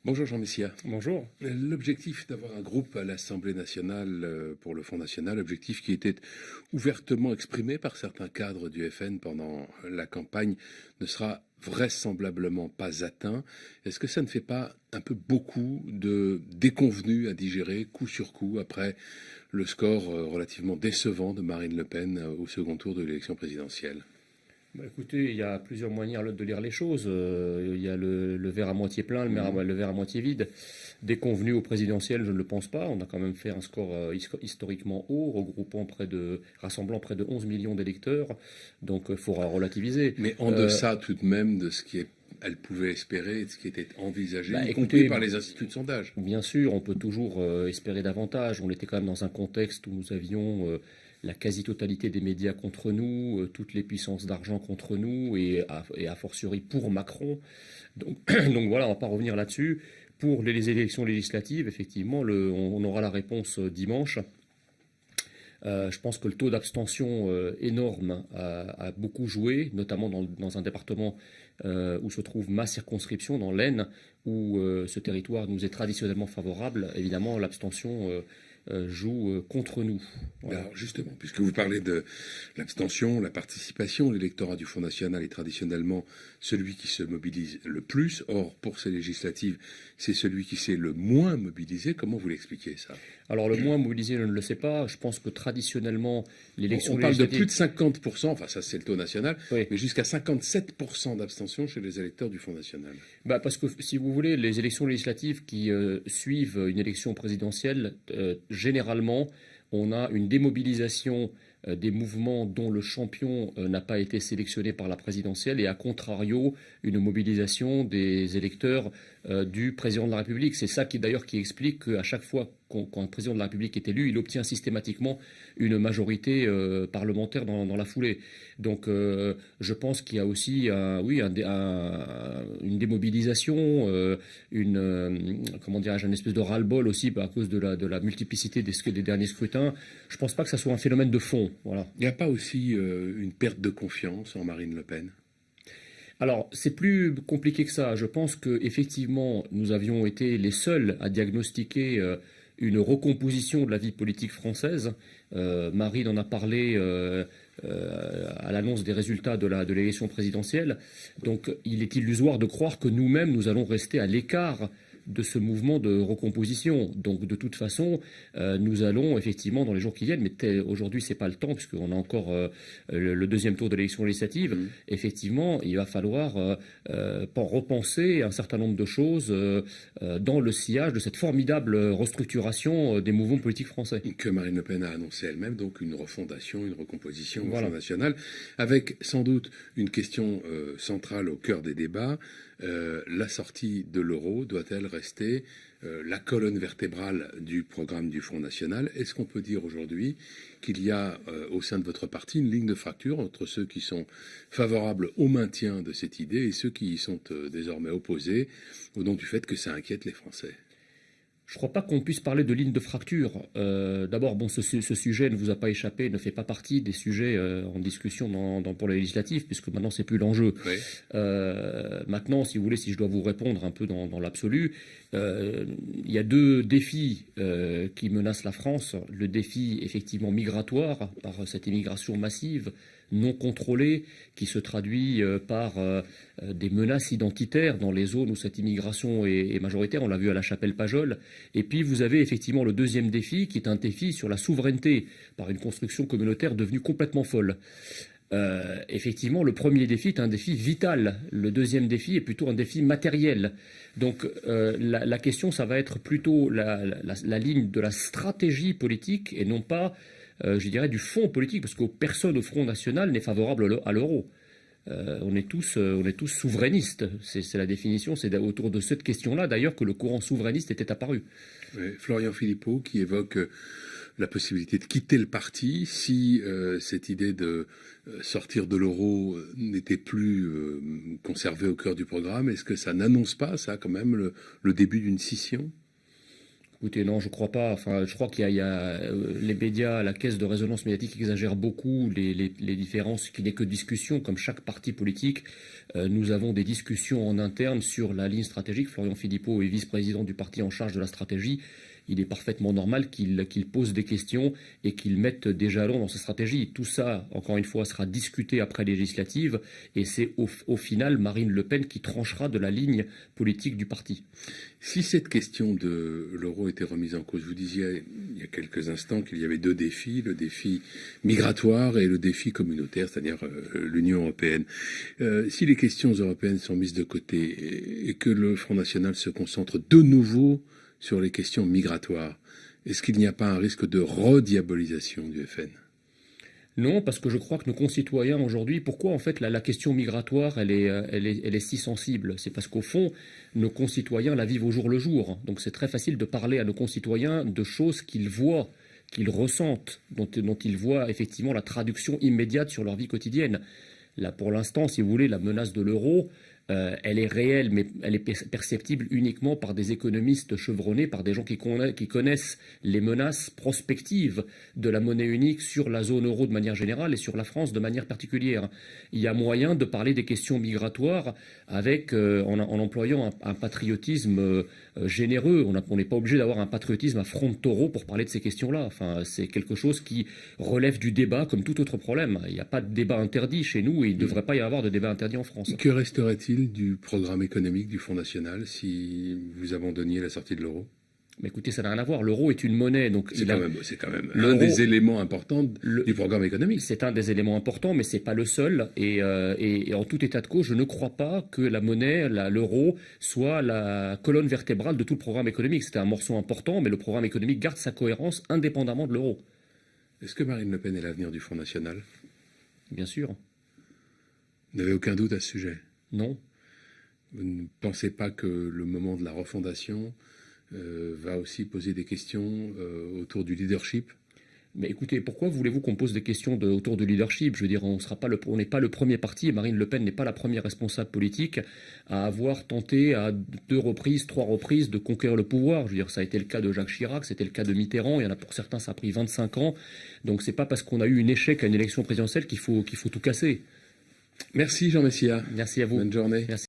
Bonjour Jean Messia. Bonjour. L'objectif d'avoir un groupe à l'Assemblée nationale pour le Front national, objectif qui était ouvertement exprimé par certains cadres du FN pendant la campagne, ne sera vraisemblablement pas atteint. Est-ce que ça ne fait pas un peu beaucoup de déconvenues à digérer coup sur coup après le score relativement décevant de Marine Le Pen au second tour de l'élection présidentielle ? Écoutez, il y a plusieurs manières de lire les choses. Il y a le verre à moitié plein, le verre à moitié vide. Déconvenu au présidentiel, je ne le pense pas. On a quand même fait un score historiquement haut, rassemblant près de 11 millions d'électeurs. Donc il faudra relativiser. Mais en deçà tout de même de ce qu'elle pouvait espérer, de ce qui était envisagé, y compris par les instituts de sondage. Bien sûr, on peut toujours espérer davantage. On était quand même dans un contexte où nous avions la quasi-totalité des médias contre nous, toutes les puissances d'argent contre nous, et a fortiori pour Macron. Donc, donc voilà, on ne va pas revenir là-dessus. Pour les élections législatives, effectivement, on aura la réponse dimanche. Je pense que le taux d'abstention énorme a beaucoup joué, notamment dans un département où se trouve ma circonscription, dans l'Aisne, où ce territoire nous est traditionnellement favorable. Évidemment, l'abstention joue contre nous. Voilà. Alors justement, puisque vous parlez de l'abstention, la participation, l'électorat du Front national est traditionnellement celui qui se mobilise le plus. Or, pour ces législatives, c'est celui qui s'est le moins mobilisé. Comment vous l'expliquez, ça ? Alors, le moins mobilisé, je ne le sais pas. Je pense que traditionnellement, l'élection législative... On parle de plus de 50%, enfin ça c'est le taux national, oui, mais jusqu'à 57% d'abstention chez les électeurs du Front national. Parce que, si vous voulez, les élections législatives qui suivent une élection présidentielle, généralement, on a une démobilisation des mouvements dont le champion n'a pas été sélectionné par la présidentielle, et à contrario, une mobilisation des électeurs du président de la République. C'est ça qui explique qu'à chaque fois quand un président de la République est élu, il obtient systématiquement une majorité parlementaire dans la foulée. Donc je pense qu'il y a aussi une démobilisation, un espèce de ras-le-bol aussi à cause de la multiplicité des derniers scrutins. Je ne pense pas que ça soit un phénomène de fond. Voilà. Il n'y a pas aussi une perte de confiance en Marine Le Pen ? Alors, c'est plus compliqué que ça. Je pense qu'effectivement, nous avions été les seuls à diagnostiquer une recomposition de la vie politique française. Marine en a parlé à l'annonce des résultats de l'élection présidentielle. Donc, il est illusoire de croire que nous-mêmes, nous allons rester à l'écart de ce mouvement de recomposition. Donc, de toute façon, nous allons effectivement, dans les jours qui viennent, mais aujourd'hui, c'est pas le temps, puisqu'on a encore le deuxième tour de l'élection législative, effectivement, il va falloir repenser un certain nombre de choses dans le sillage de cette formidable restructuration des mouvements politiques français. Que Marine Le Pen a annoncé elle-même, donc une refondation, une recomposition au Front national, avec sans doute une question centrale au cœur des débats. La sortie de l'euro doit-elle rester la colonne vertébrale du programme du Front national ? Est-ce qu'on peut dire aujourd'hui qu'il y a au sein de votre parti une ligne de fracture entre ceux qui sont favorables au maintien de cette idée et ceux qui y sont désormais opposés au nom du fait que ça inquiète les Français ? Je ne crois pas qu'on puisse parler de ligne de fracture. D'abord, ce sujet ne vous a pas échappé, ne fait pas partie des sujets en discussion pour les législatives, puisque maintenant, c'est plus l'enjeu. Oui. Maintenant, si vous voulez, si je dois vous répondre un peu dans l'absolu, il y a deux défis qui menacent la France. Le défi, effectivement, migratoire, par cette immigration massive, non contrôlée, qui se traduit par des menaces identitaires dans les zones où cette immigration est majoritaire. On l'a vu à la Chapelle-Pajol. Et puis, vous avez effectivement le deuxième défi, qui est un défi sur la souveraineté, par une construction communautaire devenue complètement folle. Effectivement, le premier défi est un défi vital. Le deuxième défi est plutôt un défi matériel. Donc, la question, ça va être plutôt la ligne de la stratégie politique et non pas, je dirais, du fond politique, parce que personne au Front national n'est favorable à l'euro. On est tous souverainistes. C'est la définition. C'est autour de cette question-là, d'ailleurs, que le courant souverainiste était apparu. Oui, Florian Philippot, qui évoque la possibilité de quitter le parti si cette idée de sortir de l'euro n'était plus conservée au cœur du programme. Est-ce que ça n'annonce pas, ça, quand même, le début d'une scission ? Écoutez, non, je crois pas. Enfin, je crois qu'il y a les médias, la caisse de résonance médiatique exagère beaucoup les différences, qui n'est que discussion, comme chaque parti politique. Nous avons des discussions en interne sur la ligne stratégique. Florian Philippot est vice-président du parti en charge de la stratégie. Il est parfaitement normal qu'il pose des questions et qu'il mette des jalons dans sa stratégie. Tout ça, encore une fois, sera discuté après les législatives et c'est au final Marine Le Pen qui tranchera de la ligne politique du parti. Si cette question de l'euro était remise en cause, vous disiez il y a quelques instants qu'il y avait deux défis, le défi migratoire et le défi communautaire, c'est-à-dire l'Union européenne. Si les questions européennes sont mises de côté et que le Front National se concentre de nouveau sur les questions migratoires, est-ce qu'il n'y a pas un risque de rediabolisation du FN ? Non, parce que je crois que nos concitoyens aujourd'hui, pourquoi en fait la question migratoire elle est si sensible? C'est parce qu'au fond, nos concitoyens la vivent au jour le jour. Donc c'est très facile de parler à nos concitoyens de choses qu'ils voient, qu'ils ressentent, dont ils voient effectivement la traduction immédiate sur leur vie quotidienne. Là, pour l'instant, si vous voulez, la menace de l'euro, elle est réelle, mais elle est perceptible uniquement par des économistes chevronnés, par des gens qui connaissent les menaces prospectives de la monnaie unique sur la zone euro de manière générale et sur la France de manière particulière. Il y a moyen de parler des questions migratoires avec, en employant un patriotisme généreux. On n'est pas obligé d'avoir un patriotisme à front de taureau pour parler de ces questions-là. Enfin, c'est quelque chose qui relève du débat comme tout autre problème. Il n'y a pas de débat interdit chez nous et il ne devrait pas y avoir de débat interdit en France. Que resterait-il du programme économique du Front National si vous abandonniez la sortie de l'euro ? Mais écoutez, ça n'a rien à voir. L'euro est une monnaie. Donc c'est quand même un des éléments importants du programme économique. C'est un des éléments importants, mais ce n'est pas le seul. Et en tout état de cause, je ne crois pas que la monnaie, l'euro, soit la colonne vertébrale de tout le programme économique. C'était un morceau important, mais le programme économique garde sa cohérence indépendamment de l'euro. Est-ce que Marine Le Pen est l'avenir du Front National ? Bien sûr. Vous n'avez aucun doute à ce sujet ? Non. Vous ne pensez pas que le moment de la refondation va aussi poser des questions autour du leadership ? Mais écoutez, pourquoi voulez-vous qu'on pose des questions autour du leadership ? Je veux dire, on n'est pas le premier parti, et Marine Le Pen n'est pas la première responsable politique à avoir tenté à 2 reprises, 3 reprises de conquérir le pouvoir. Je veux dire, ça a été le cas de Jacques Chirac, c'était le cas de Mitterrand, il y en a pour certains, ça a pris 25 ans. Donc c'est pas parce qu'on a eu un échec à une élection présidentielle qu'il faut tout casser. Merci Jean Messia. Merci à vous. Bonne journée. Merci.